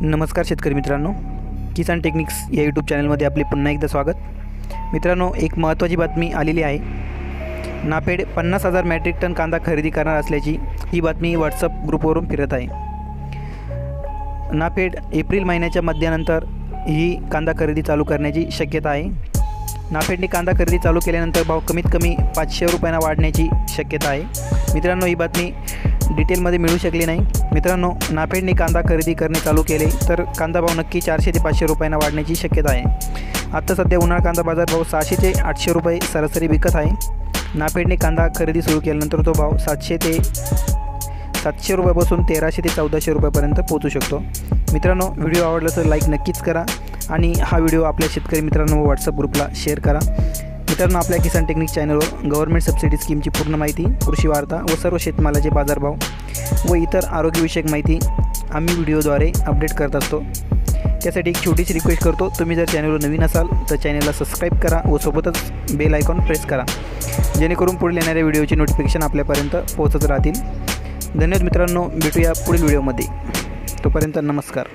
नमस्कार शेतकरी मित्रांनो, किसान टेक्निक्स या यूट्यूब चॅनलमध्ये आपले पुन्हा एकदा स्वागत। मित्रांनो, एक महत्त्वाची बातमी आलेली आहे। नाफेड 50,000 मेट्रिक टन कांदा खरेदी करणार असल्याची ही बातमी व्हॉट्सअप ग्रुपवरून फिरत आहे। नाफेड एप्रिल महिन्याच्या मध्यानंतर ही कांदा खरेदी चालू करण्याची शक्यता आहे। नाफेडने कांदा खरेदी चालू केल्यानंतर भाव कमीत कमी 500 रुपयांना वाढण्याची शक्यता आहे। मित्रांनो, ही बातमी डिटेलमध्ये मिळू शकली नाही। मित्रांनो, नाफेडने कांदा खरेदी करणे चालू केले तर कांदा भाव नक्की 400 ते 500 रुपयांना वाढण्याची शक्यता आहे। आता सध्या उन्हाळा कांदा बाजार भाव 600 ते 800 रुपये सरासरी विकत आहे। नाफेडने कांदा खरेदी सुरू केल्यानंतर तो भाव 700 रुपयापासून 1300 ते 1400 रुपयापर्यंत पोहोचू शकतो। मित्रांनो, व्हिडिओ आवडला तर लाईक नक्कीच करा आणि हा व्हिडिओ आपल्या शेतकरी मित्रांनो व्हॉट्सअप ग्रुपला शेअर करा। मित्रांनो, आपल्या किसान टेक्निक्स चॅनलवर गव्हर्नमेंट सबसिडी स्कीमची पूर्ण माहिती, कृषी वार्ता व सर्व शेतमालाचे बाजारभाव व इतर आरोग्यविषयक माहिती आम्ही व्हिडिओद्वारे अपडेट करत असतो। त्यासाठी एक छोटीशी रिक्वेस्ट करतो, तुम्ही जर चॅनलवर नवीन असाल तर चॅनलला सबस्क्राईब करा व सोबतच बेल आयकॉन प्रेस करा, जेणेकरून पुढील येणाऱ्या व्हिडिओची नोटिफिकेशन आपल्यापर्यंत पोहोचत राहतील। धन्यवाद मित्रांनो, भेटूया पुढील व्हिडिओमध्ये। तोपर्यंत नमस्कार।